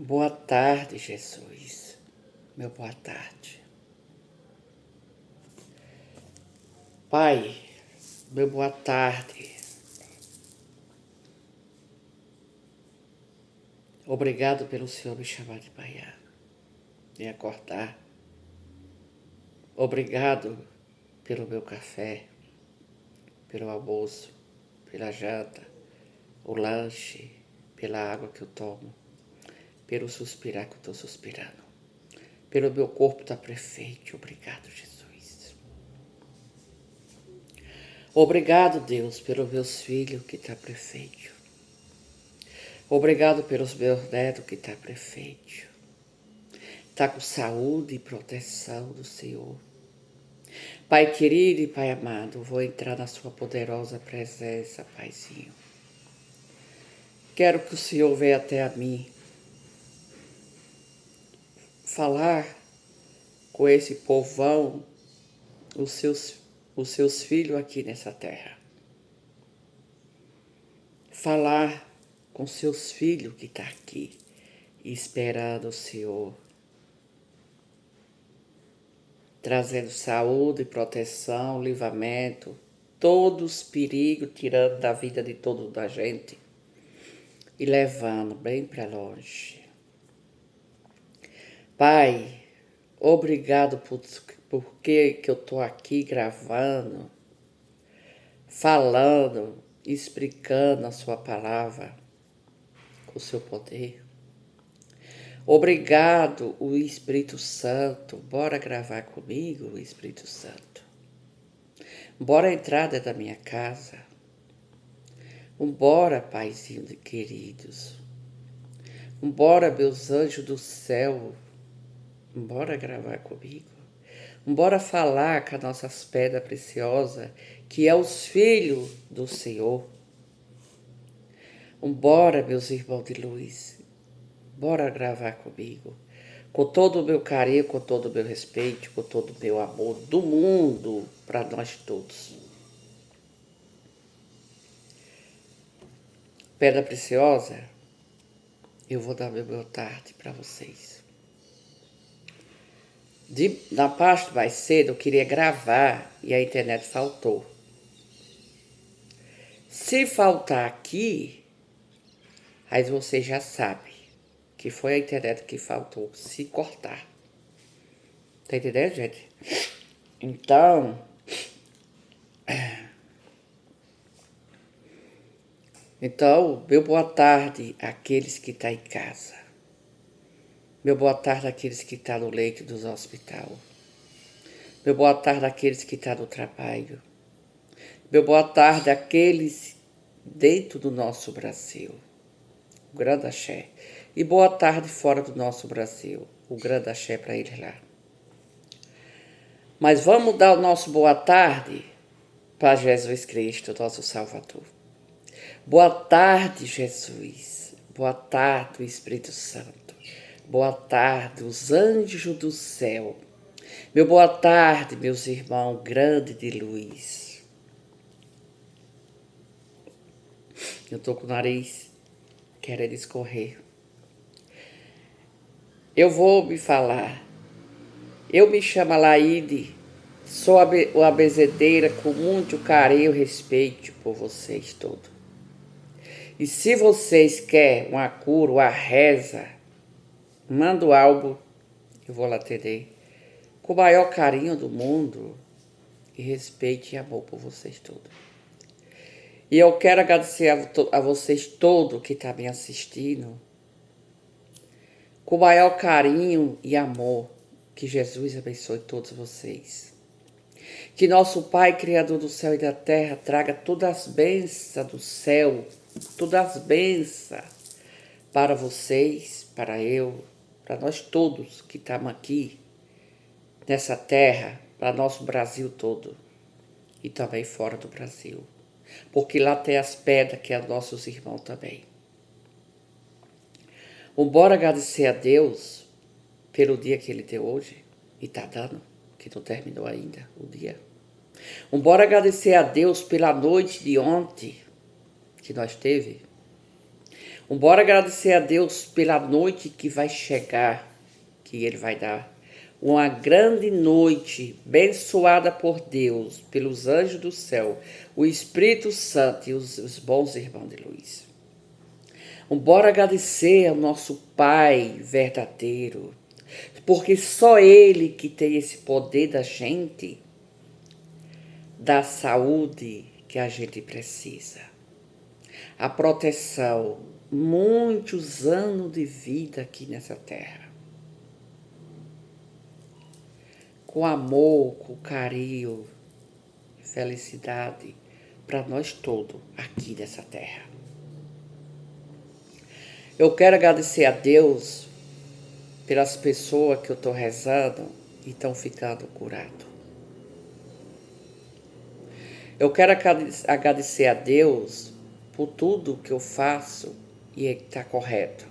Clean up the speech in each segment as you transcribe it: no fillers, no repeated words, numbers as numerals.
Boa tarde, Jesus. Meu boa tarde. Pai, meu boa tarde. Obrigado pelo Senhor me chamar de manhã, me acordar. Obrigado pelo meu café, pelo almoço, pela janta, o lanche, pela água que eu tomo, pelo suspirar que eu estou suspirando, pelo meu corpo estar perfeito. Obrigado, Jesus. Obrigado, Deus, pelos meus filhos que estão perfeitos. Obrigado pelos meus netos que estão perfeitos. Está com saúde e proteção do Senhor. Pai querido e Pai amado, vou entrar na sua poderosa presença, Paizinho. Quero que o Senhor venha até a mim, falar com esse povão, os seus filhos aqui nessa terra. Falar com seus filhos que estão aqui, esperando o Senhor. Trazendo saúde, proteção, livramento, todos os perigos, tirando da vida de toda a gente e levando bem para longe. Pai, obrigado porque eu estou aqui gravando, falando, explicando a sua palavra com o seu poder. Obrigado, o Espírito Santo. Bora gravar comigo, o Espírito Santo. Bora entrar dentro da minha casa. Vambora, Paizinho de queridos. Vambora, meus anjos do céu. Vambora gravar comigo. Vambora falar com as nossas pedras preciosas, que é os filhos do Senhor. Vambora, meus irmãos de luz. Bora gravar comigo. Com todo o meu carinho, com todo o meu respeito, com todo o meu amor do mundo para nós todos. Pedra preciosa, eu vou dar meu boa tarde para vocês. Na parte mais cedo eu queria gravar e a internet faltou. Se faltar aqui, aí vocês já sabem que foi a internet que faltou, se cortar. Tá entendendo, gente? Então, meu boa tarde àqueles que estão em casa. Meu boa tarde àqueles que estão no leito dos hospital. Meu boa tarde àqueles que estão no trabalho. Meu boa tarde àqueles dentro do nosso Brasil. O grande axé. E boa tarde fora do nosso Brasil. O grande axé para eles lá. Mas vamos dar o nosso boa tarde para Jesus Cristo, nosso Salvador. Boa tarde, Jesus. Boa tarde, Espírito Santo. Boa tarde, os anjos do céu. Meu boa tarde, meus irmãos grande de luz. Eu tô com o nariz querendo escorrer. Eu vou me falar. Eu me chamo Alaide, sou uma bezedeira com muito carinho e respeito por vocês todos. E se vocês querem uma cura, uma reza, manda o álbum, eu vou lá atender. Com o maior carinho do mundo e respeito e amor por vocês todos. E eu quero agradecer a vocês todos que estão me assistindo. Com o maior carinho e amor. Que Jesus abençoe todos vocês. Que nosso Pai, Criador do céu e da terra, traga todas as bênçãos do céu, todas as bênçãos para vocês, para eu, para nós todos que estamos aqui nessa terra, para nosso Brasil todo e também fora do Brasil. Porque lá tem as pedras que é nossos irmãos também. Bora agradecer a Deus pelo dia que Ele deu hoje, e está dando, que não terminou ainda o dia. Bora agradecer a Deus pela noite de ontem que nós teve. Bora agradecer a Deus pela noite que vai chegar, que Ele vai dar. Uma grande noite, abençoada por Deus, pelos anjos do céu, o Espírito Santo e os bons irmãos de luz. Bora agradecer ao nosso Pai verdadeiro, porque só Ele que tem esse poder da gente, da saúde que a gente precisa, a proteção, muitos anos de vida aqui nessa terra, com amor, com carinho, felicidade para nós todos aqui nessa terra. Eu quero agradecer a Deus pelas pessoas que eu estou rezando e estão ficando curados. Eu quero agradecer a Deus por tudo que eu faço e está correto.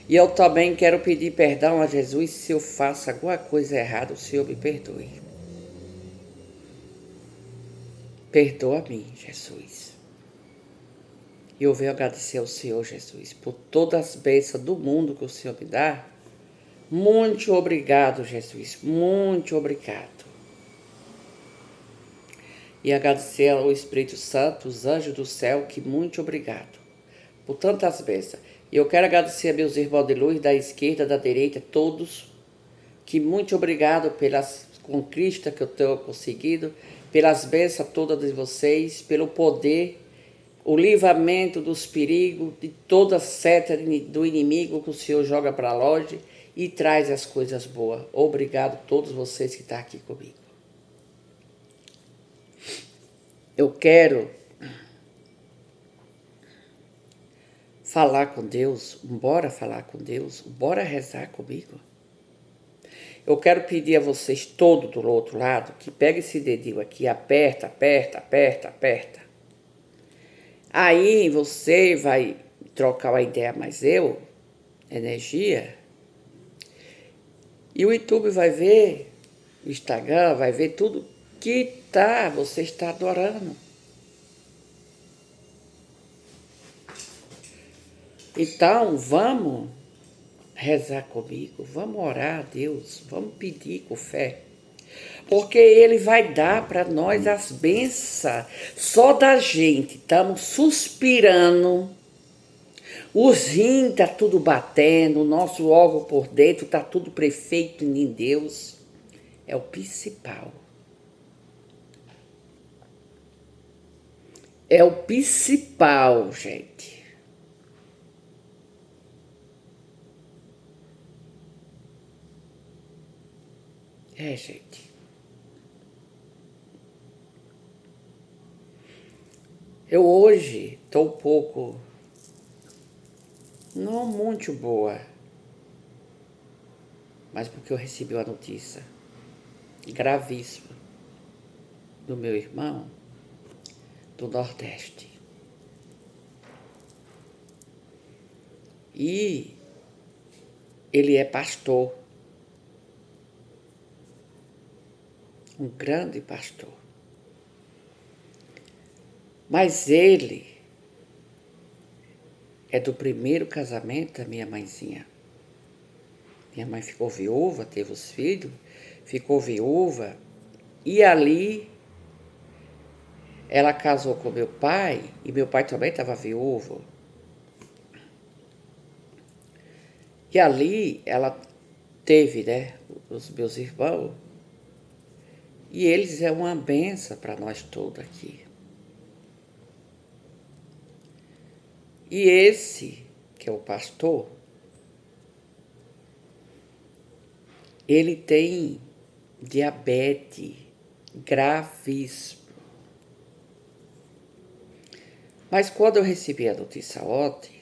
E eu também quero pedir perdão a Jesus se eu faço alguma coisa errada, o Senhor me perdoe. Perdoa-me, Jesus. E eu venho agradecer ao Senhor Jesus por todas as bênçãos do mundo que o Senhor me dá. Muito obrigado, Jesus. Muito obrigado. E agradecer ao Espírito Santo, os anjos do céu, que muito obrigado por tantas bênçãos. E eu quero agradecer a meus irmãos de luz, da esquerda, da direita, todos, que muito obrigado pelas conquistas que eu tenho conseguido, pelas bênçãos todas de vocês, pelo poder, o livramento dos perigos, de toda a seta do inimigo que o Senhor joga para longe e traz as coisas boas. Obrigado a todos vocês que estão aqui comigo. Eu quero falar com Deus, bora falar com Deus, bora rezar comigo. Eu quero pedir a vocês todos do outro lado que pegue esse dedinho aqui, aperta, aperta, aperta, aperta. Aí você vai trocar uma ideia, mas energia, e o YouTube vai ver, o Instagram vai ver tudo que você está adorando. Então, vamos rezar comigo, vamos orar a Deus, vamos pedir com fé. Porque Ele vai dar para nós as bênçãos. Só da gente, estamos suspirando, os rins tá tudo batendo, o nosso órgão por dentro tá tudo perfeito em Deus. É o principal. É o principal, gente. Gente. Eu hoje estou um pouco, não muito boa, mas porque eu recebi uma notícia gravíssima do meu irmão do Nordeste. E ele é pastor, um grande pastor. Mas ele é do primeiro casamento da minha mãezinha. Minha mãe ficou viúva, teve os filhos, ficou viúva, e ali ela casou com meu pai, e meu pai também estava viúvo. E ali ela teve, os meus irmãos, e eles é uma benção para nós todos aqui. E esse, que é o pastor, ele tem diabetes gravíssimo. Mas quando eu recebi a notícia ontem,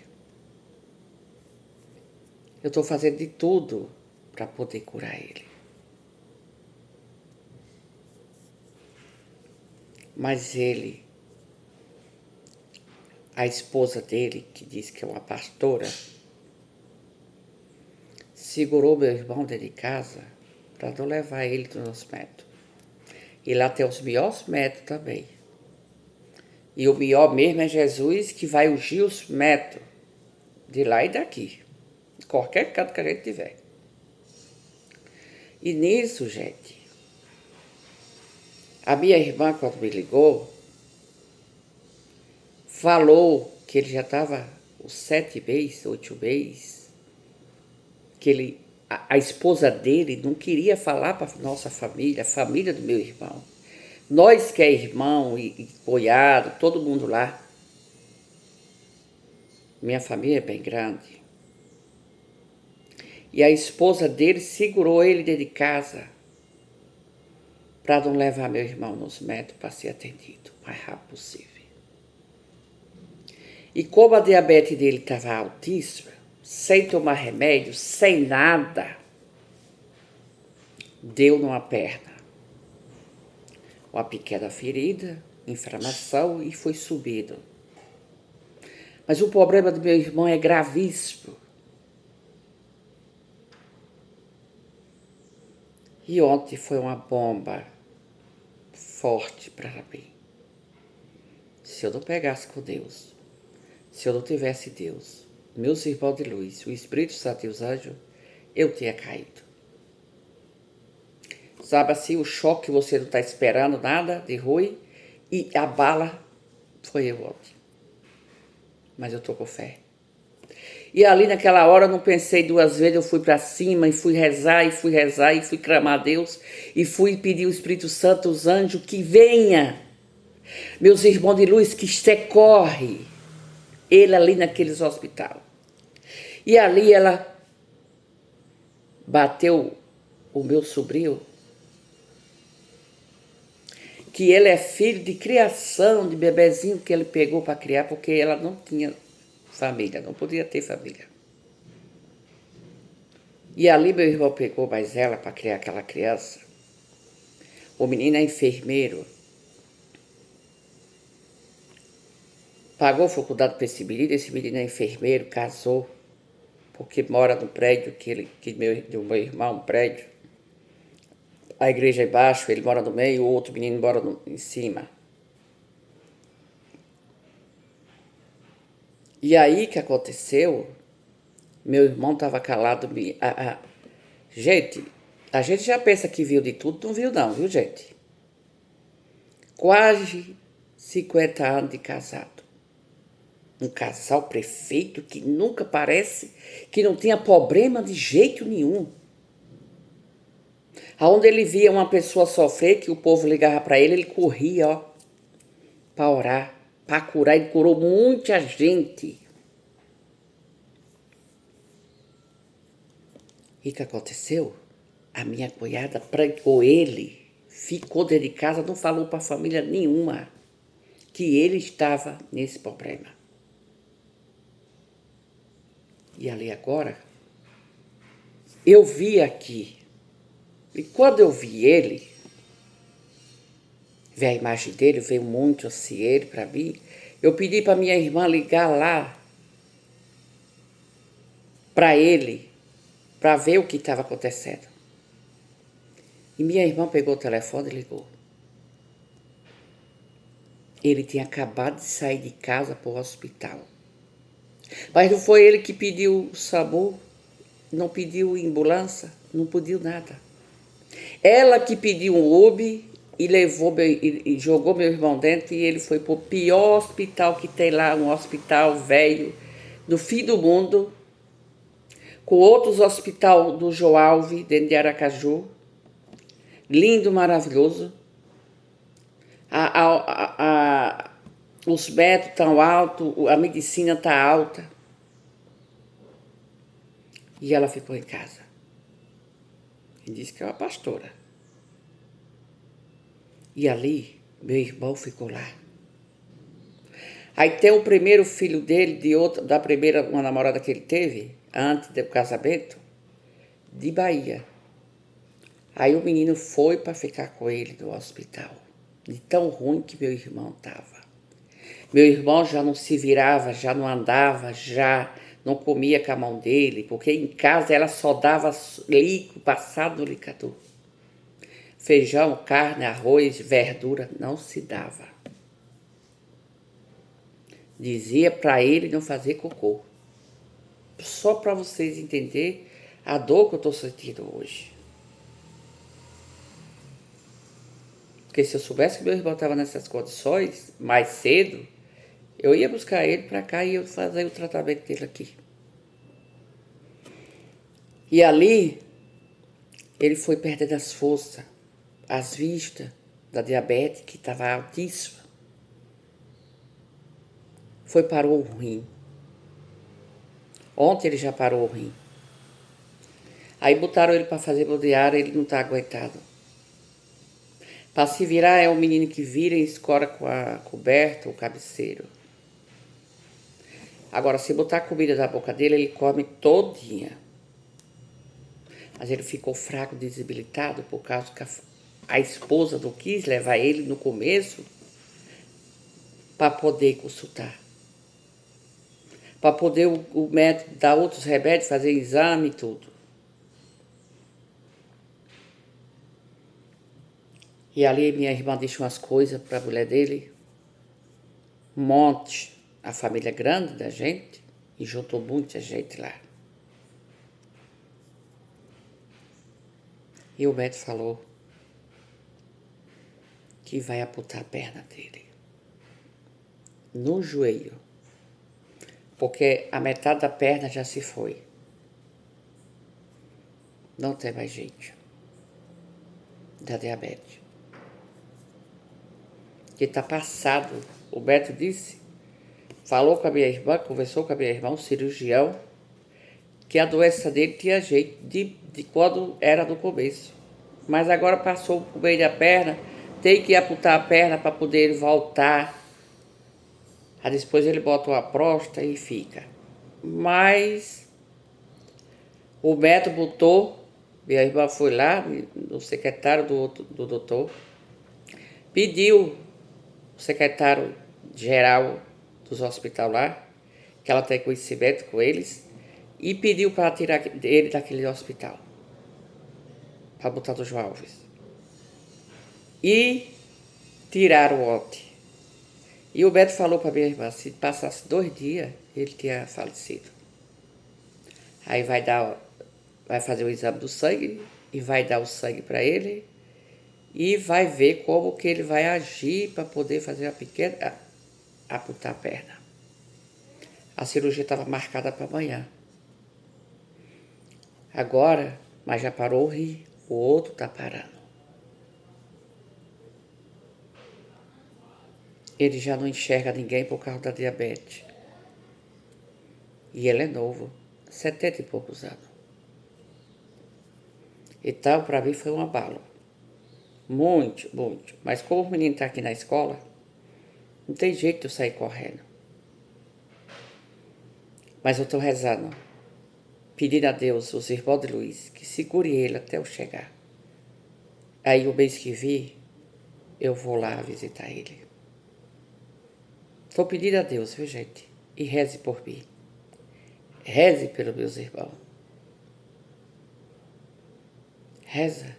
eu estou fazendo de tudo para poder curar ele. Mas ele, a esposa dele, que diz que é uma pastora, segurou meu irmão dentro de casa para não levar ele nos médicos. E lá tem os melhores médicos também. E o melhor mesmo é Jesus, que vai ungir os metros de lá e daqui. Qualquer canto que a gente tiver. E nisso, gente, a minha irmã, quando me ligou, falou que ele já estava os 7 meses, 8 meses, que a esposa dele não queria falar para nossa família, a família do meu irmão. Nós que é irmão e cunhado, todo mundo lá. Minha família é bem grande. E a esposa dele segurou ele dentro de casa para não levar meu irmão nos médicos para ser atendido o mais rápido possível. E como a diabetes dele estava altíssima, sem tomar remédio, sem nada, deu numa perna uma pequena ferida, inflamação e foi subindo. Mas o problema do meu irmão é gravíssimo. E ontem foi uma bomba forte para mim. Se eu não pegasse com Deus, se eu não tivesse Deus, meus irmãos de luz, o Espírito Santo e os anjos, eu tinha caído. Sabe assim, o choque que você não está esperando nada de ruim e a bala foi eu ontem. Mas eu estou com fé. E ali naquela hora eu não pensei 2 vezes, eu fui para cima e fui rezar e fui clamar a Deus e fui pedir ao Espírito Santo, os anjos, que venha. Meus irmãos de luz, que socorre ele ali naqueles hospital. E ali ela bateu o meu sobrinho, que ele é filho de criação, de bebezinho que ele pegou para criar, porque ela não tinha família, não podia ter família. E ali meu irmão pegou mais ela para criar aquela criança. O menino é enfermeiro. Pagou faculdade para esse menino é enfermeiro, casou, porque mora no prédio do meu irmão, um prédio. A igreja é embaixo, ele mora no meio, o outro menino mora em cima. E aí que aconteceu, meu irmão estava calado. Gente, a gente já pensa que viu de tudo, não viu não, viu gente? Quase 50 anos de casado. Um casal perfeito que nunca parece que não tinha problema de jeito nenhum. Aonde ele via uma pessoa sofrer, que o povo ligava para ele corria, ó, para orar, para curar. Ele curou muita gente. E o que aconteceu? A minha cunhada pregou ele, ficou dentro de casa, não falou para família nenhuma que ele estava nesse problema. E ali agora, eu vi aqui. E quando eu vi ele, vi a imagem dele, veio muito assim ele para mim, eu pedi para minha irmã ligar lá para ele, para ver o que estava acontecendo. E minha irmã pegou o telefone e ligou. Ele tinha acabado de sair de casa para o hospital. Mas não foi ele que pediu o SAMU, não pediu ambulância, não pediu nada. Ela que pediu um Uber e e jogou meu irmão dentro e ele foi para o pior hospital que tem lá, um hospital velho, do fim do mundo, com outros hospital do Joalve, dentro de Aracaju, lindo, maravilhoso. Os médicos estão altos, a medicina está alta. E ela ficou em casa. E disse que é uma pastora. E ali, meu irmão ficou lá. Aí tem o primeiro filho dele, da primeira uma namorada que ele teve, antes do casamento, de Bahia. Aí o menino foi para ficar com ele no hospital. De tão ruim que meu irmão estava. Meu irmão já não se virava, já não andava, já não comia com a mão dele, porque em casa ela só dava líquido passado no liquidificador. Feijão, carne, arroz, verdura, não se dava. Dizia para ele não fazer cocô. Só para vocês entenderem a dor que eu estou sentindo hoje. Porque se eu soubesse que meu irmão estava nessas condições, mais cedo, eu ia buscar ele para cá e ia fazer o tratamento dele aqui. E ali, ele foi perdendo as forças, as vistas da diabetes, que estava altíssima. Parou o rim. Ontem ele já parou o rim. Aí botaram ele para fazer diário, ele não está aguentado. Para se virar é um menino que vira e escora com a coberta, o cabeceiro. Agora, se botar comida na boca dele, ele come todinha. Mas ele ficou fraco, debilitado, por causa que a esposa não quis levar ele no começo para poder consultar. Para poder o médico dar outros remédios, fazer exame e tudo. E ali minha irmã deixou umas coisas para a mulher dele. Um monte. A família grande da gente. E juntou muita gente lá. E o médico falou que vai amputar a perna dele. No joelho. Porque a metade da perna já se foi. Não tem mais jeito. Da diabetes. Que está passado. O médico disse, falou com a minha irmã, conversou com a minha irmã, um cirurgião, que a doença dele tinha jeito de quando era no começo. Mas agora passou por meio da perna, tem que amputar a perna para poder voltar. Aí depois ele bota uma próstata e fica. Mas o médico botou, minha irmã foi lá, o secretário do doutor, pediu o secretário-geral dos hospitais lá, que ela tem conhecimento com eles, e pediu para tirar ele daquele hospital, para botar do João Alves. E tiraram ontem. E o médico falou para minha irmã, se passasse 2 dias, ele tinha falecido. Aí vai fazer o exame do sangue, e vai dar o sangue para ele, e vai ver como que ele vai agir para poder fazer amputar a perna. A cirurgia estava marcada para amanhã. Agora, mas já parou o rim, o outro está parando. Ele já não enxerga ninguém por causa da diabetes. E ele é novo, 70 e poucos anos. Então, para mim foi um abalo. Muito, muito. Mas como o menino está aqui na escola, não tem jeito de eu sair correndo. Mas eu estou rezando, pedindo a Deus, os irmãos de Luiz, que segure ele até eu chegar. Aí o mês que vem, eu vou lá visitar ele. Estou pedindo a Deus, viu, gente? E reze por mim. Reze pelos meus irmãos. Reza.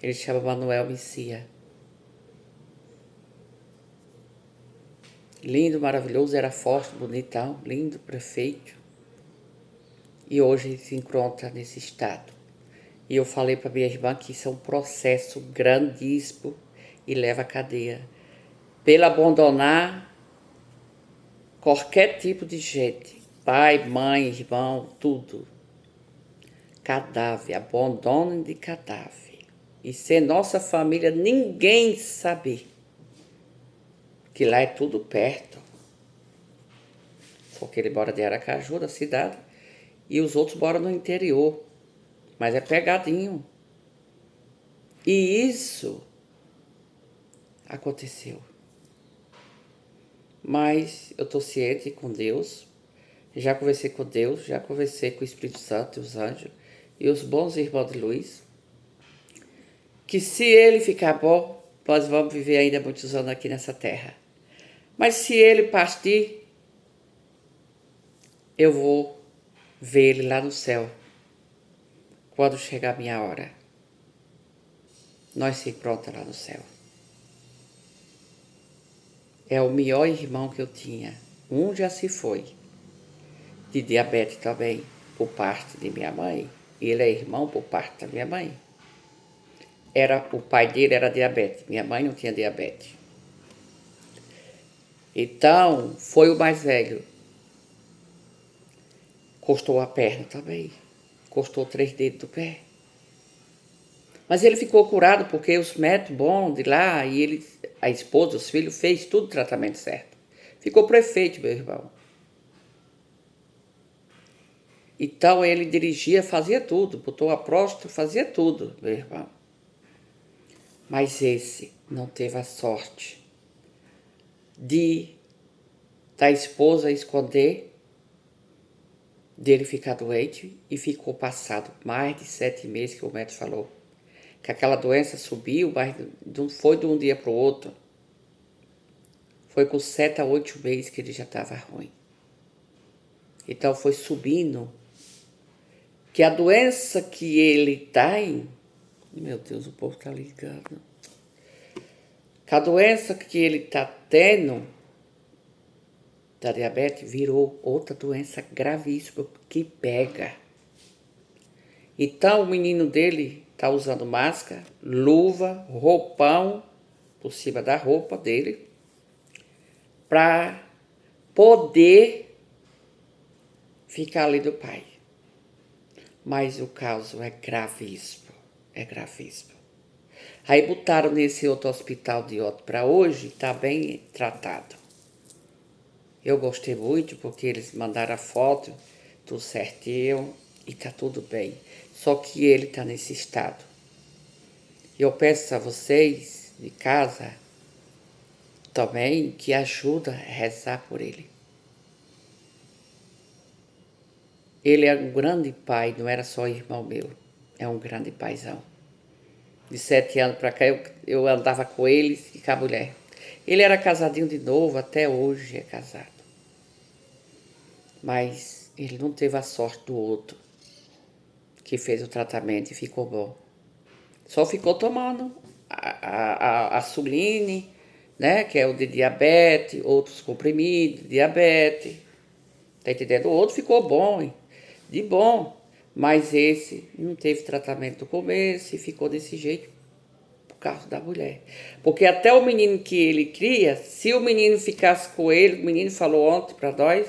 Ele chama Manuel Messia. Lindo, maravilhoso, era forte, bonitão, lindo, prefeito. E hoje ele se encontra nesse estado. E eu falei para minha irmã que isso é um processo grandíssimo e leva à cadeia. Pelo abandonar qualquer tipo de gente. Pai, mãe, irmão, tudo. Cadáver, abandono de cadáver. E sem nossa família ninguém saber. Que lá é tudo perto. Só que ele mora de Aracaju, da cidade. E os outros moram no interior. Mas é pegadinho. E isso aconteceu. Mas eu estou ciente com Deus. Já conversei com Deus, já conversei com o Espírito Santo e os anjos. E os bons irmãos de Luiz. Que se ele ficar bom, nós vamos viver ainda muitos anos aqui nessa terra. Mas se ele partir, eu vou ver ele lá no céu. Quando chegar a minha hora, nós se encontramos lá no céu. é o melhor irmão que eu tinha. Um já se foi, de diabetes também, por parte de minha mãe. Ele é irmão por parte da minha mãe. O pai dele era diabetes, minha mãe não tinha diabetes. Então, foi o mais velho. Cortou a perna também. Cortou 3 dedos do pé. Mas ele ficou curado porque os médicos bons de lá, e ele, a esposa, os filhos, fez tudo o tratamento certo. Ficou prefeito, meu irmão. Então ele dirigia, fazia tudo, botou a próstata, fazia tudo, meu irmão. Mas esse não teve a sorte da esposa esconder, dele ficar doente, e ficou passado mais de 7 meses que o médico falou. Que aquela doença subiu, mas não foi de um dia para o outro. Foi com 7 a 8 meses que ele já estava ruim. Então foi subindo. Que a doença que ele tem... Meu Deus, o povo está ligando. Que a doença que ele está tendo, da diabetes, virou outra doença gravíssima que pega. Então o menino dele está usando máscara, luva, roupão por cima da roupa dele, para poder ficar ali do pai. Mas o caso é gravíssimo, é gravíssimo. Aí botaram nesse outro hospital de outro para hoje, está bem tratado. Eu gostei muito porque eles mandaram a foto, tudo certinho e tá tudo bem. Só que ele tá nesse estado. Eu peço a vocês de casa também que ajuda a rezar por ele. Ele é um grande pai, não era só irmão meu. É um grande paizão. De 7 anos para cá eu andava com ele e com a mulher. Ele era casadinho de novo, até hoje é casado. Mas ele não teve a sorte do outro, que fez o tratamento e ficou bom. Só ficou tomando a Suline, né, que é o de diabetes, outros comprimidos de diabetes. Tá entendendo? O outro ficou bom, hein? De bom. Mas esse não teve tratamento no começo e ficou desse jeito por causa da mulher. Porque até o menino que ele cria, se o menino ficasse com ele, o menino falou ontem para nós,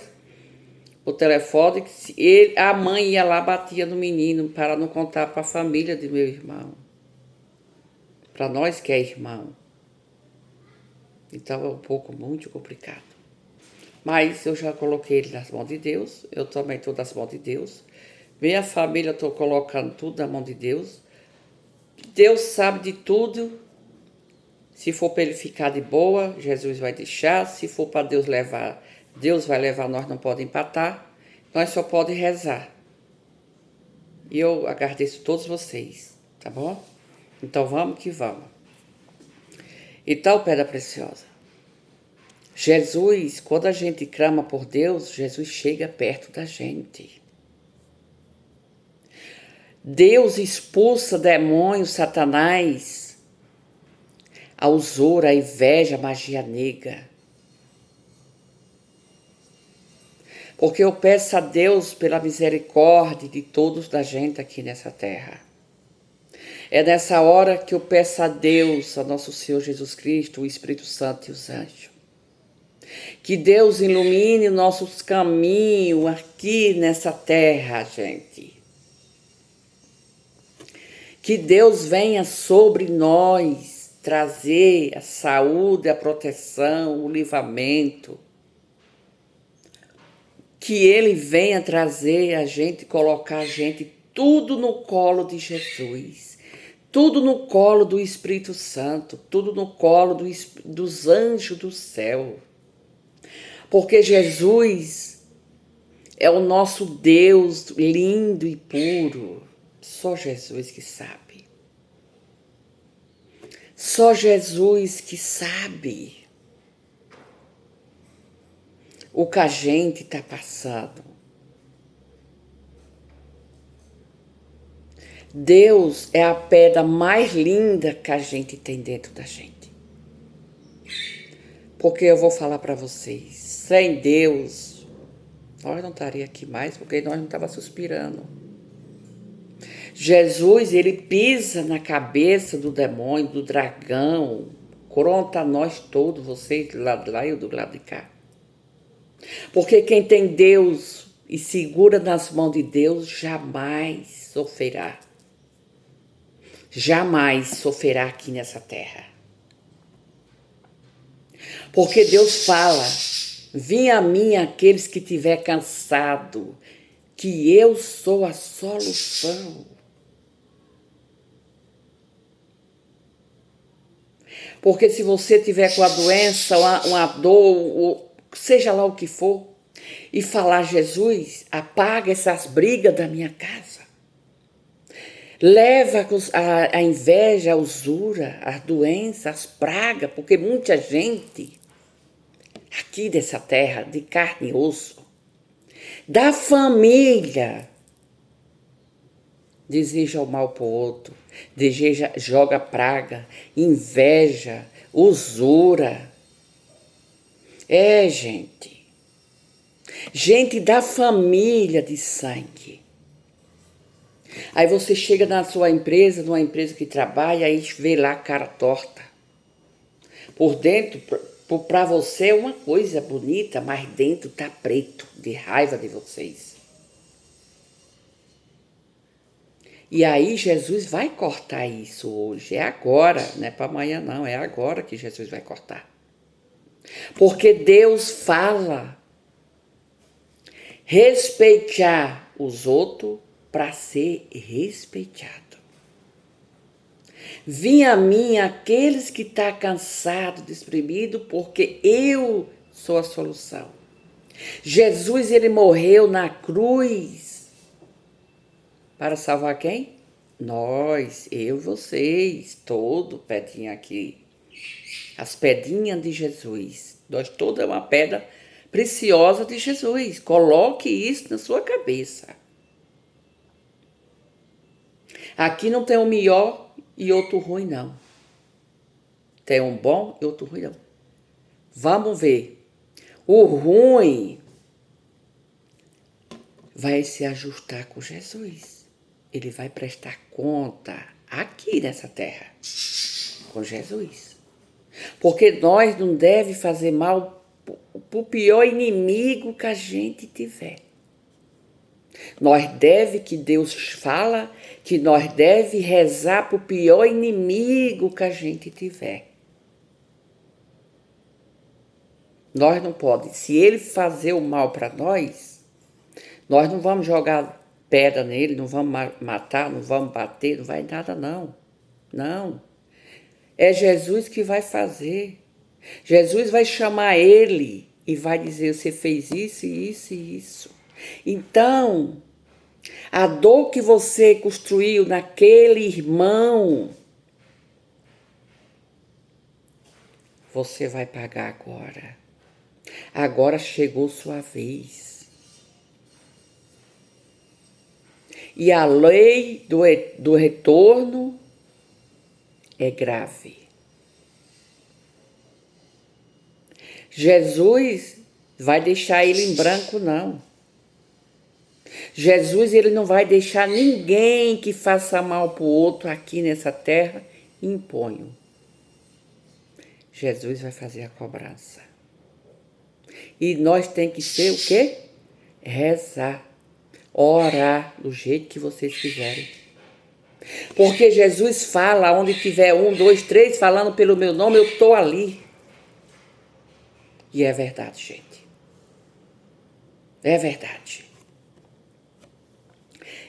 o telefone, que a mãe ia lá, batia no menino para não contar para a família de meu irmão. Para nós que é irmão. Então é um pouco muito complicado. Mas eu já coloquei ele nas mãos de Deus. Eu também estou nas mãos de Deus. Minha família, estou colocando tudo na mão de Deus. Deus sabe de tudo. Se for para ele ficar de boa, Jesus vai deixar. Se for para Deus levar, Deus vai levar, nós não podemos empatar. Nós só podemos rezar. E eu agradeço a todos vocês, tá bom? Então vamos que vamos. Então, Pedra Preciosa, Jesus, quando a gente clama por Deus, Jesus chega perto da gente. Deus expulsa demônios, Satanás, a usura, a inveja, a magia negra. Porque eu peço a Deus pela misericórdia de todos da gente aqui nessa terra. É nessa hora que eu peço a Deus, a nosso Senhor Jesus Cristo, o Espírito Santo e os anjos. Que Deus ilumine nossos caminhos aqui nessa terra, gente. Que Deus venha sobre nós trazer a saúde, a proteção, o livramento. Que Ele venha trazer a gente, colocar a gente tudo no colo de Jesus. Tudo no colo do Espírito Santo, tudo no colo dos anjos do céu. Porque Jesus é o nosso Deus lindo e puro. Só Jesus que sabe. Só Jesus que sabe o que a gente está passando. Deus é a pedra mais linda que a gente tem dentro da gente. Porque eu vou falar para vocês, sem Deus, nós não estaríamos aqui mais, porque nós não estávamos suspirando. Jesus, ele pisa na cabeça do demônio, do dragão, confronta nós todos, vocês do lado de lá e eu do lado de cá. Porque quem tem Deus e segura nas mãos de Deus, jamais sofrerá. Jamais sofrerá aqui nessa terra. Porque Deus fala, vem a mim aqueles que estiver cansado, que eu sou a solução. Porque se você tiver com a doença, uma dor, seja lá o que for, e falar, Jesus, apaga essas brigas da minha casa. Leva a inveja, a usura, as doenças, as pragas, porque muita gente aqui dessa terra, de carne e osso, da família, deseja o mal para o outro, joga praga, inveja, usura. Gente. Gente da família de sangue. Aí você chega na sua empresa, numa empresa que trabalha, aí vê lá a cara torta. Por dentro, para você é uma coisa bonita, mas dentro tá preto, de raiva de vocês. E aí Jesus vai cortar isso hoje, é agora, não é para amanhã não, é agora que Jesus vai cortar. Porque Deus fala, respeitar os outros para ser respeitado. Vim a mim aqueles que estão cansados, desprimidos, porque eu sou a solução. Jesus, ele morreu na cruz para salvar quem? Nós, eu e vocês, todo pedrinha aqui. As pedrinhas de Jesus. Nós todos é uma pedra preciosa de Jesus. Coloque isso na sua cabeça. Aqui não tem um melhor e outro ruim, não. Tem um bom e outro ruim, não. Vamos ver. O ruim vai se ajustar com Jesus. Ele vai prestar conta aqui nessa terra com Jesus. Porque nós não devemos fazer mal para o pior inimigo que a gente tiver. Nós deve, que Deus fala, que nós deve rezar para o pior inimigo que a gente tiver. Nós não podemos. Se ele fazer o mal para nós não vamos jogar pedra nele, não vamos matar, não vamos bater, não vai nada não. Não. É Jesus que vai fazer. Jesus vai chamar ele e vai dizer, você fez isso, isso e isso. Então, a dor que você construiu naquele irmão, você vai pagar agora. Agora chegou sua vez. E a lei do retorno é grave. Jesus vai deixar ele em branco, não. Jesus, ele não vai deixar ninguém que faça mal para o outro aqui nessa terra imponho. Jesus vai fazer a cobrança. E nós tem que ser o quê? Rezar, orar do jeito que vocês quiserem. Porque Jesus fala, onde tiver 1, 2, 3 falando pelo meu nome, eu estou ali. E é verdade, gente. É verdade.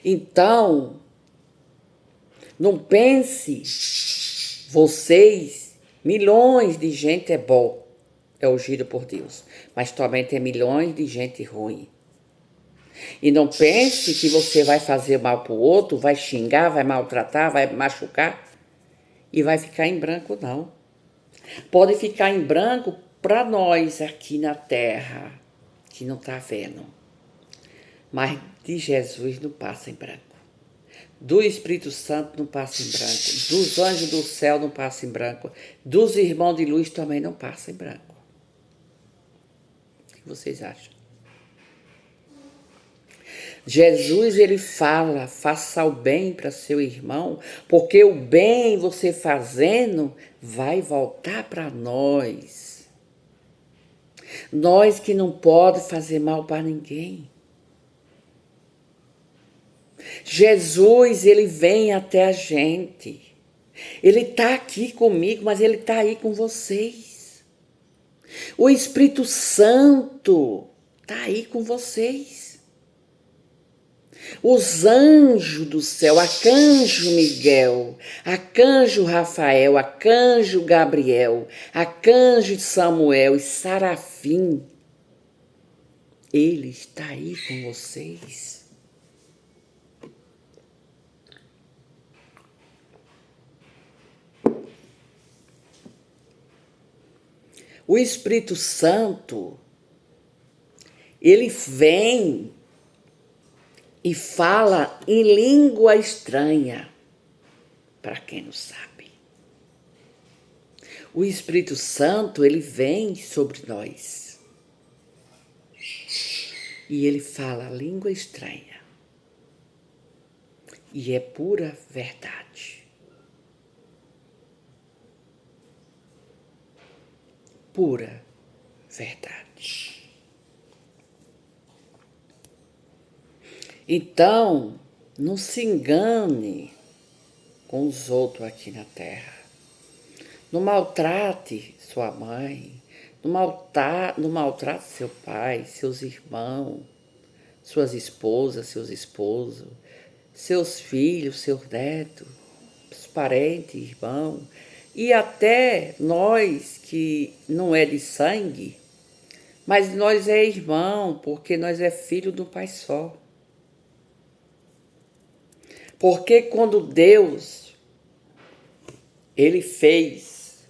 Então, não pense, vocês, milhões de gente é bom, é ungido por Deus, mas também tem milhões de gente ruim. E não pense que você vai fazer mal para o outro, vai xingar, vai maltratar, vai machucar e vai ficar em branco, não. Pode ficar em branco para nós aqui na terra, que não está vendo. Mas de Jesus não passa em branco. Do Espírito Santo não passa em branco. Dos anjos do céu não passa em branco. Dos irmãos de luz também não passa em branco. que vocês acham? Jesus, ele fala, faça o bem para seu irmão, porque o bem você fazendo vai voltar para nós. Nós que não podemos fazer mal para ninguém. Jesus, ele vem até a gente. Ele está aqui comigo, mas ele está aí com vocês. O Espírito Santo está aí com vocês. Os anjos do céu, arcanjo Miguel, arcanjo Rafael, arcanjo Gabriel, arcanjo Samuel e Sarafim, ele está aí com vocês. O Espírito Santo, ele vem e fala em língua estranha, para quem não sabe. O Espírito Santo, ele vem sobre nós. E ele fala língua estranha. E é pura verdade. Pura verdade. Então, não se engane com os outros aqui na terra. Não maltrate sua mãe, não maltrate seu pai, seus irmãos, suas esposas, seus esposos, seus filhos, seus netos, seus parentes, irmãos, e até nós que não é de sangue, mas nós é irmão, porque nós é filho do Pai só. Porque quando Deus, ele fez,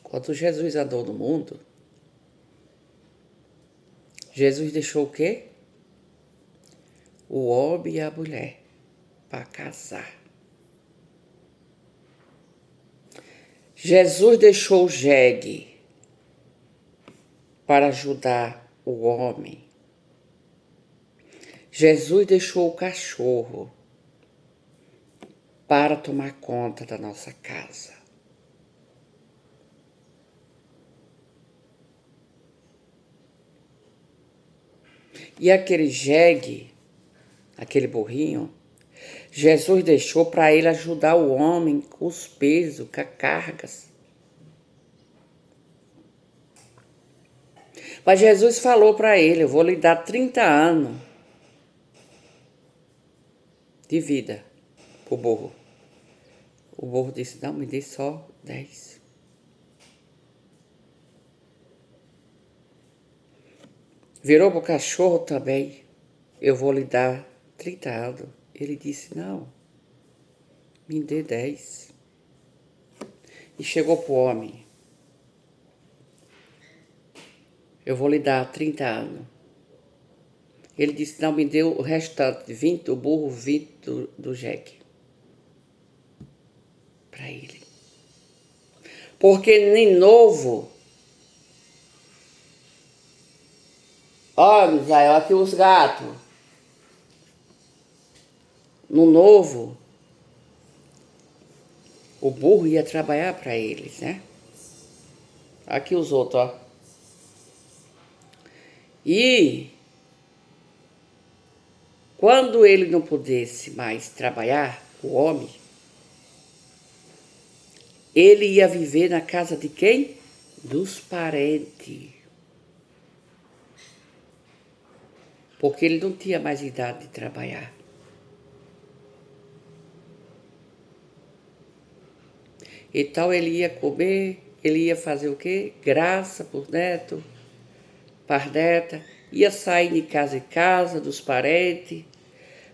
quando Jesus andou no mundo, Jesus deixou o quê? O homem e a mulher para casar. Jesus deixou o jegue para ajudar o homem. Jesus deixou o cachorro para tomar conta da nossa casa. E aquele jegue, aquele burrinho, Jesus deixou para ele ajudar o homem com os pesos, com as cargas. Mas Jesus falou para ele, eu vou lhe dar 30 anos de vida pro burro. O burro disse, não, me dê só 10. Virou pro cachorro também, eu vou lhe dar 30 anos. Ele disse, não, me dê 10. E chegou pro homem, eu vou lhe dar 30 anos. Ele disse, não, me deu o restante, 20 do burro, 20 do jegue. Para ele. Porque nem novo. Ó, Misael, aqui os gatos. No novo, o burro ia trabalhar para eles, né? Aqui os outros, ó. E quando ele não pudesse mais trabalhar, o homem, ele ia viver na casa de quem? Dos parentes. Porque ele não tinha mais idade de trabalhar. Então ele ia comer, ele ia fazer o quê? Graça por neto, pardeta, ia sair de casa em casa, dos parentes,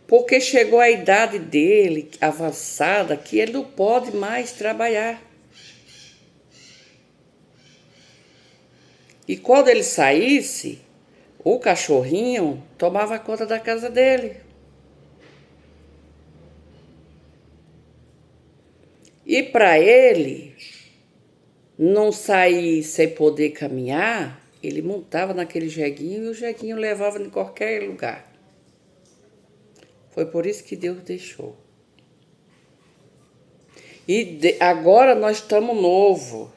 porque chegou a idade dele avançada que ele não pode mais trabalhar. E quando ele saísse, o cachorrinho tomava conta da casa dele. E para ele, não sair sem poder caminhar, ele montava naquele jeguinho e o jeguinho levava em qualquer lugar. Foi por isso que Deus deixou. E agora nós estamos novo.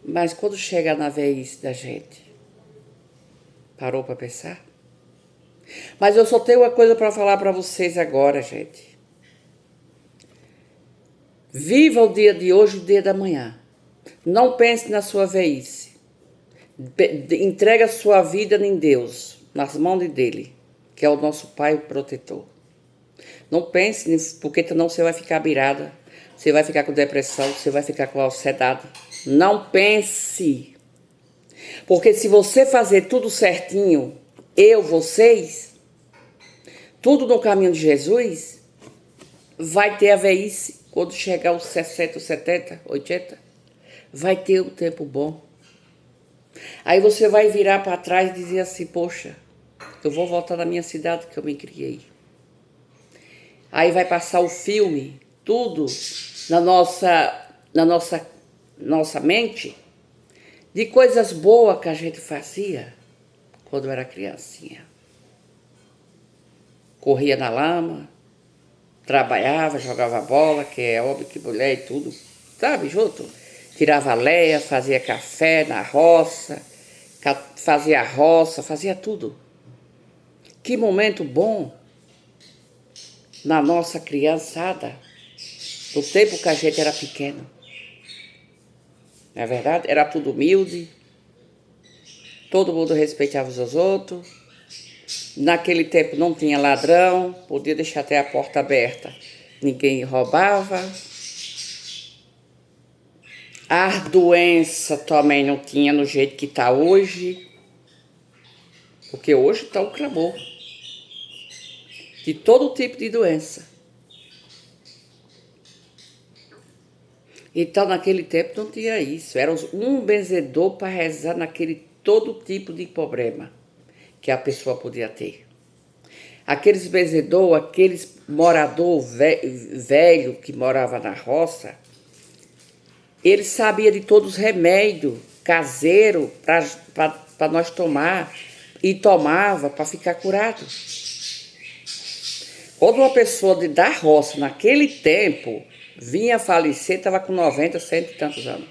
Mas quando chega na velhice da gente, parou para pensar? Mas eu só tenho uma coisa para falar para vocês agora, gente. Viva o dia de hoje, o dia da manhã. Não pense na sua velhice. Entrega a sua vida em Deus, nas mãos dele, que é o nosso Pai protetor. Não pense nisso, porque senão você vai ficar virada, você vai ficar com depressão, você vai ficar com ansiedade. Não pense. Porque se você fazer tudo certinho, vocês, tudo no caminho de Jesus, vai ter a velhice quando chegar aos 60, 70, 80. Vai ter um tempo bom. Aí você vai virar para trás e dizer assim, poxa, eu vou voltar na minha cidade que eu me criei. Aí vai passar o filme, tudo na nossa mente, de coisas boas que a gente fazia quando era criancinha. Corria na lama, trabalhava, jogava bola, que é óbvio que mulher e tudo, sabe, junto. Tirava lenha, fazia café na roça, fazia tudo. Que momento bom na nossa criançada, no tempo que a gente era pequeno. Não é verdade? Era tudo humilde, todo mundo respeitava os outros. Naquele tempo não tinha ladrão, podia deixar até a porta aberta, ninguém roubava. A doença também não tinha no jeito que está hoje, porque hoje está o clamor de todo tipo de doença. Então, naquele tempo não tinha isso. Era um benzedor para rezar naquele todo tipo de problema que a pessoa podia ter. Aqueles benzedor, aqueles morador velho que morava na roça, ele sabia de todos os remédios caseiros para nós tomar e tomava para ficar curado. Quando uma pessoa da roça, naquele tempo, vinha falecer, estava com 90, 100 e tantos anos.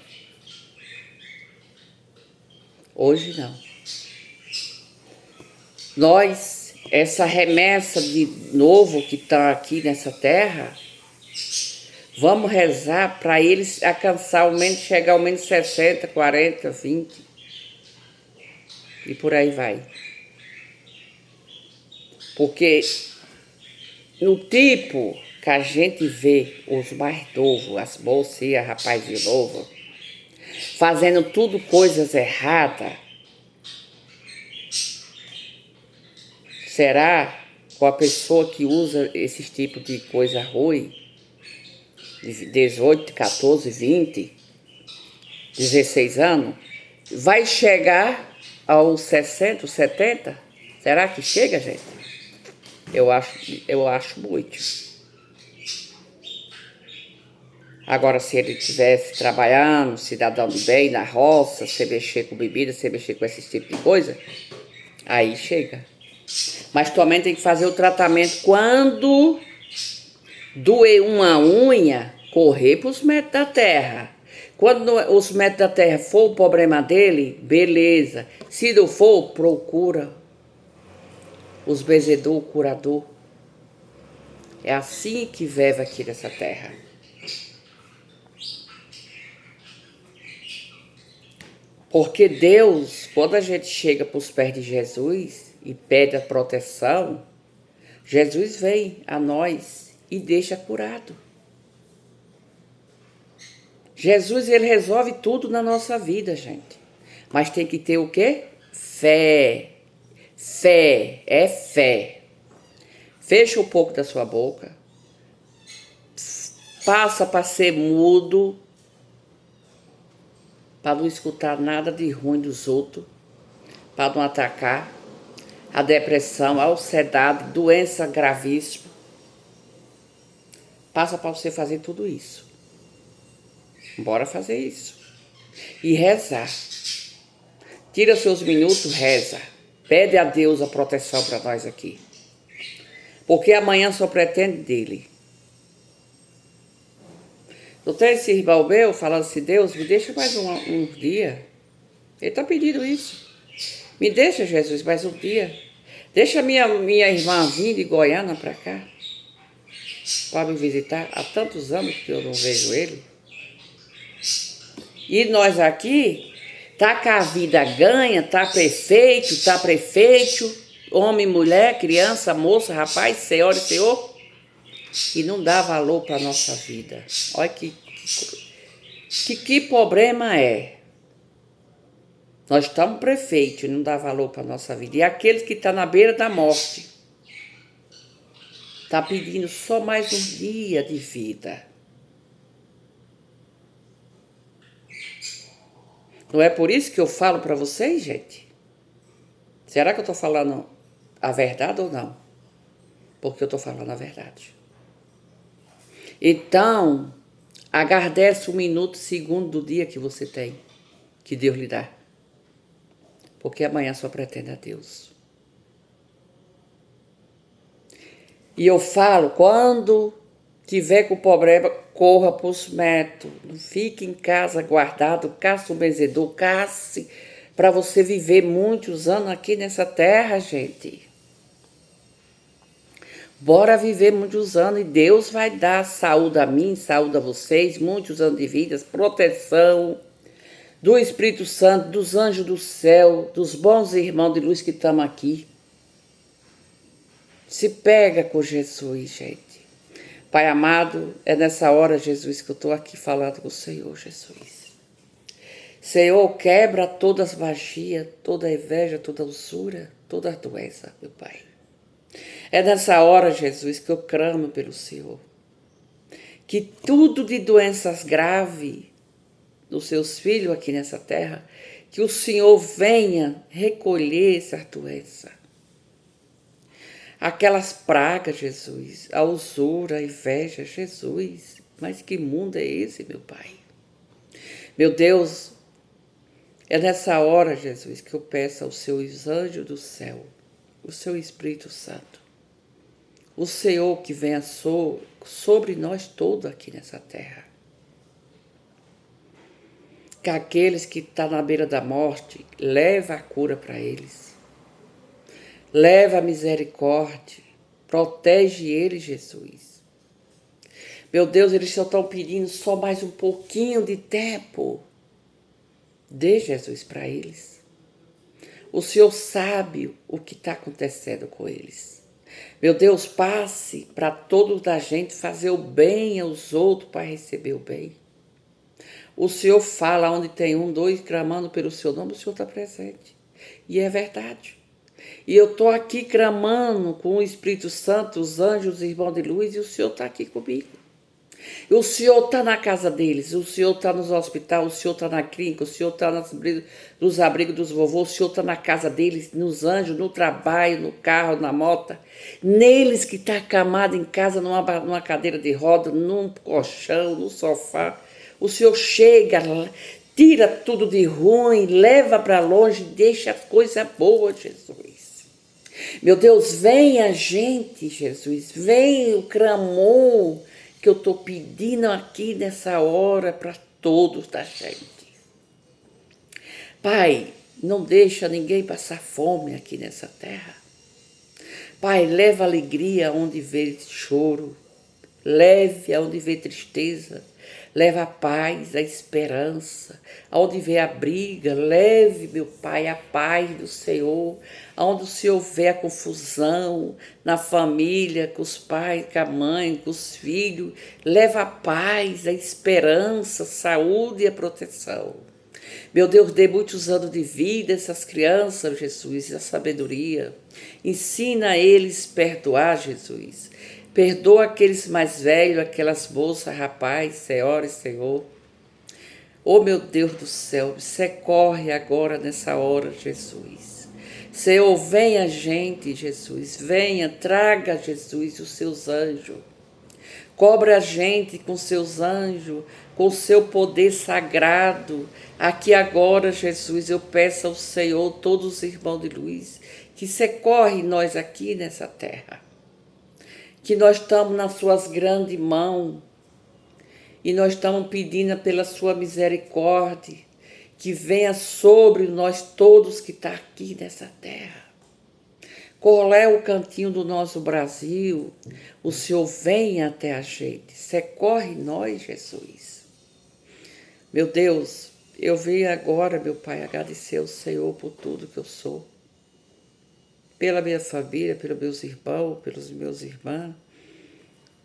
Hoje não. Nós, essa remessa de novo que está aqui nessa terra, vamos rezar para eles alcançar ao menos, chegar ao menos 60, 40, 20. E por aí vai. Porque no tipo que a gente vê os mais novos, as moças e a rapazinho novo, fazendo tudo coisas erradas, será com a pessoa que usa esses tipos de coisa ruim, de 18, 14, 20, 16 anos, vai chegar aos 60, 70? Será que chega, gente? Eu acho muito. Agora, se ele estivesse trabalhando, cidadão de bem, na roça, se mexer com bebida, se mexer com esse tipo de coisa, aí chega. Mas também tem que fazer o tratamento quando doer uma unha, correr para os médicos da terra. Quando os médicos da terra for o problema dele, beleza. Se não for, procura os benzedor, o curador. É assim que vive aqui nessa terra. Porque Deus, quando a gente chega para os pés de Jesus e pede a proteção, Jesus vem a nós e deixa curado. Jesus, ele resolve tudo na nossa vida, gente. Mas tem que ter o quê? Fé. Fé, é fé. Fecha um pouco da sua boca. Passa para ser mudo, para não escutar nada de ruim dos outros, para não atacar a depressão, a ansiedade, doença gravíssima. Passa para você fazer tudo isso. Bora fazer isso. E rezar. Tira seus minutos, reza. Pede a Deus a proteção para nós aqui. Porque amanhã só pretende dele. Não tem esse irmão meu falando assim, Deus, me deixa mais um dia. Ele está pedindo isso. Me deixa, Jesus, mais um dia. Deixa minha irmã vir de Goiânia para cá. Para me visitar. Há tantos anos que eu não vejo ele. E nós aqui, tá com a vida ganha, tá prefeito, homem, mulher, criança, moça, rapaz, senhora e senhor. E não dá valor para a nossa vida. Olha que problema é. Nós estamos prefeitos e não dá valor para a nossa vida. E aqueles que estão na beira da morte, está pedindo só mais um dia de vida. Não é por isso que eu falo para vocês, gente? Será que eu estou falando a verdade ou não? Porque eu estou falando a verdade. Então, agradece um minuto, segundo do dia que você tem, que Deus lhe dá. Porque amanhã só pretende a Deus. E eu falo, quando tiver com problema, corra para os métodos. Não fique em casa guardado, caça o benzedor, caça para você viver muitos anos aqui nessa terra, gente. Bora viver muitos anos e Deus vai dar saúde a mim, saúde a vocês, muitos anos de vida, proteção do Espírito Santo, dos anjos do céu, dos bons irmãos de luz que estamos aqui. Se pega com Jesus, gente. Pai amado, é nessa hora, Jesus, que eu estou aqui falando com o Senhor, Jesus. Senhor, quebra todas as magias, toda a inveja, toda a usura, toda a doença, meu Pai. É nessa hora, Jesus, que eu clamo pelo Senhor. Que tudo de doenças graves dos seus filhos aqui nessa terra, que o Senhor venha recolher essa doença. Aquelas pragas, Jesus, a usura, a inveja, Jesus. Mas que mundo é esse, meu Pai? Meu Deus, é nessa hora, Jesus, que eu peço aos seus anjos do céu, o seu Espírito Santo, o Senhor que venha sobre nós todos aqui nessa terra. Que aqueles que estão na beira da morte, leva a cura para eles. Leva a misericórdia. Protege eles, Jesus. Meu Deus, eles só estão pedindo só mais um pouquinho de tempo. Dê, Jesus, para eles. O Senhor sabe o que está acontecendo com eles. Meu Deus, passe para todos da gente fazer o bem aos outros para receber o bem. O Senhor fala onde tem 1, 2 clamando pelo seu nome, o Senhor está presente. E é verdade. E eu estou aqui clamando com o Espírito Santo, os anjos, os irmãos de luz, e o Senhor está aqui comigo. E o Senhor está na casa deles, o Senhor está nos hospitais, o Senhor está na clínica, o Senhor está nos abrigos dos vovôs, o Senhor está na casa deles, nos anjos, no trabalho, no carro, na moto. Neles que está acamado em casa, numa cadeira de roda, num colchão, no sofá. O Senhor chega, tira tudo de ruim, leva para longe, deixa coisa boa, Jesus. Meu Deus, vem a gente, Jesus, vem o clamor que eu estou pedindo aqui nessa hora para todos da gente. Pai, não deixa ninguém passar fome aqui nessa terra. Pai, leva alegria onde vê choro, leve aonde vê tristeza, leva a paz, a esperança, aonde vê a briga, leve, meu Pai, a paz do Senhor, aonde o Senhor vê a confusão na família, com os pais, com a mãe, com os filhos, leva a paz, a esperança, a saúde e a proteção. Meu Deus, dê muitos anos de vida a essas crianças, Jesus, a sabedoria. Ensina eles a perdoar, Jesus. Perdoa aqueles mais velhos, aquelas moças, rapaz, senhora e senhor. Oh, meu Deus do céu, socorre agora nessa hora, Jesus. Senhor, venha gente, Jesus. Venha, traga, Jesus, os seus anjos. Cobre a gente com seus anjos, com seu poder sagrado. Aqui agora, Jesus, eu peço ao Senhor, todos os irmãos de luz, que socorre nós aqui nessa terra. Que nós estamos nas suas grandes mãos e nós estamos pedindo pela sua misericórdia que venha sobre nós todos que estão aqui nessa terra. Qual é o cantinho do nosso Brasil? O Senhor vem até a gente. Socorre nós, Jesus. Meu Deus, eu venho agora, meu Pai, agradecer ao Senhor por tudo que eu sou. Pela minha família, pelos meus irmãos, pelos meus irmãos,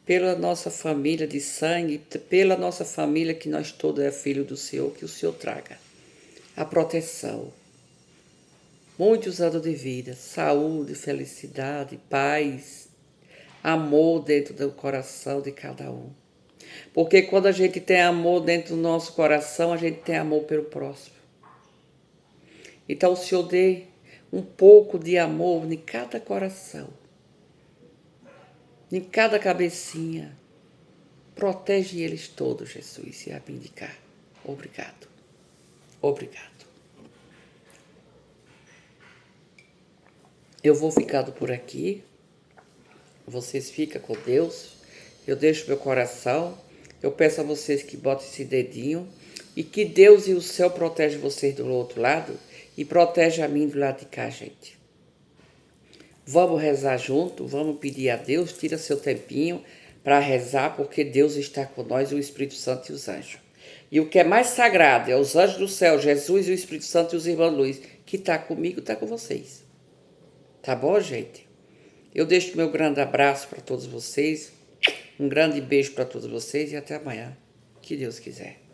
pela nossa família de sangue, pela nossa família que nós todos é filho do Senhor, que o Senhor traga a proteção. Muitos anos de vida, saúde, felicidade, paz, amor dentro do coração de cada um. Porque quando a gente tem amor dentro do nosso coração, a gente tem amor pelo próximo. Então o Senhor dê um pouco de amor em cada coração, em cada cabecinha. Protege eles todos, Jesus, e abdicar. Obrigado. Obrigado. Eu vou ficando por aqui. Vocês ficam com Deus. Eu deixo meu coração. Eu peço a vocês que botem esse dedinho. E que Deus e o céu protejam vocês do outro lado. E protege a mim do lado de cá, gente. Vamos rezar junto. Vamos pedir a Deus. Tira seu tempinho para rezar. Porque Deus está com nós, o Espírito Santo e os anjos. E o que é mais sagrado é os anjos do céu, Jesus e o Espírito Santo e os irmãos Luiz. Que está comigo, está com vocês. Tá bom, gente? Eu deixo meu grande abraço para todos vocês, um grande beijo para todos vocês e até amanhã, que Deus quiser.